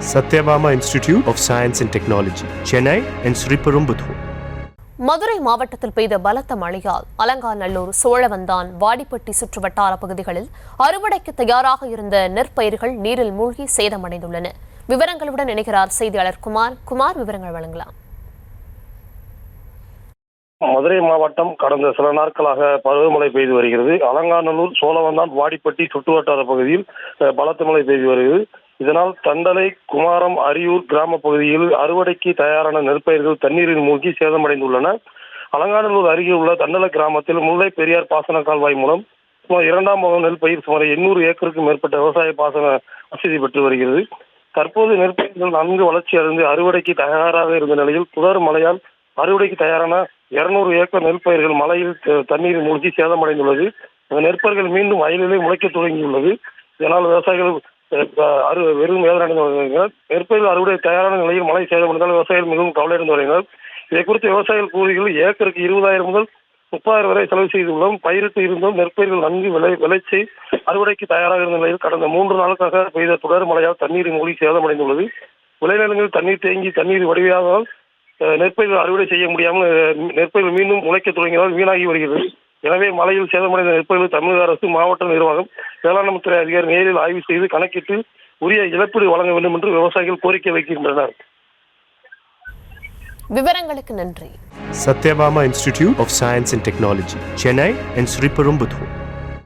Satyabama Institute of Science and Technology, Chennai and Sriperumbudur. Madurai மாவட்டத்தில் பெய்த பலத்த மழையால் அலங்காநல்லூர், சோழவந்தான், வாடிப்பட்டி சுற்றுவட்டார பகுதிகளில் அறுவடைக்கு தயாராக இருந்த நெற்பயிர்கள் நீரில் மூழ்கி சேதமடைந்துள்ளன. விவரங்களுடன் இணைகிறார் செய்தியாளர் குமார். விவரங்கள் வழங்கலாம். மதுரை மாவட்டம் கடந்த சில நாட்களாக பருவமழை பெய்து வருகிறது. அலங்காநல்லூர், சோழவந்தான், வாடிப்பட்டி சுற்றுவட்டார பகுதியில் பலத்த மழை பெய்து வருகிறது. இதனால் தண்டலை, குமாரம், அரியூர் கிராம பகுதியில் அறுவடைக்கு தயாரான நெற்பயிர்கள் தண்ணீரில் மூழ்கி சேதமடைந்துள்ளன. அலங்காநல்லூர் அருகே உள்ள தண்டலை கிராமத்தில் முல்லை பெரியார் பாசன கால்வாய் மூலம் சுமார் 2ஆம் வகை நெற்பயிர் சுமார் 800 ஏக்கருக்கு மேற்பட்ட விவசாய பாசன வசதி பெற்று வருகிறது. தற்போது நெற்பயிர்கள் நன்கு வளர்ச்சி அடைந்து அறுவடைக்கு தயாராக இருந்த நிலையில் தொடர் மழையால் அறுவடைக்கு தயாரான 200 ஏக்கர் நெற்பயிர்கள் மழையில் தண்ணீரில் மூழ்கி சேதமடைந்துள்ளது. அந்த நெற்பயிர்கள் மீண்டும் வயலிலே முளைக்க தொடங்கியுள்ளது. இதனால் விவசாயிகள் வெறும் வேதனை வருகின்றனர். நெற்பயிர்கள் அறுவடை தயாரான நிலையில் மழை சேதமடைந்தால் விவசாயிகள் மிகவும் கவலையடைந்து வருகின்றனர். இதை குறித்து விவசாயிகள் கூறுகையில் ஏக்கருக்கு 20,000 முதல் 30,000 வரை செலவு செய்துள்ளோம். பயிரிட்டு இருந்தும் நெற்பயிர்கள் நன்கு விளைச்சி அறுவடைக்கு தயாராக இருந்த நிலையில் கடந்த 3 நாளுக்காக பெய்த தொடர் மழையால் தண்ணீரின் மூழ்கி சேதமடைந்துள்ளது. விளைநிலங்களில் தண்ணீர் தேங்கி தண்ணீர் வடிவால் நெற்பயிர்கள் அறுவடை செய்ய முடியாமல் நெற்பயிர்கள் மீண்டும் முளைக்க தொடங்கினால் வீணாகி வருகிறது. எனவே மழையில் சேதமடைந்த நெற்பயிர்கள் தமிழக அரசு, மாவட்ட நிர்வாகம், வேளாண் துறை அதிகாரி நேரில் ஆய்வு செய்து கணக்கிட்டு உரிய இழப்பீடு வழங்க வேண்டும் என்று விவசாயிகள் கோரிக்கை வைக்கின்றனர். விவரங்களுக்கு நன்றி. Satyabama Institute of Science and Technology, Chennai and Sriperumbudur.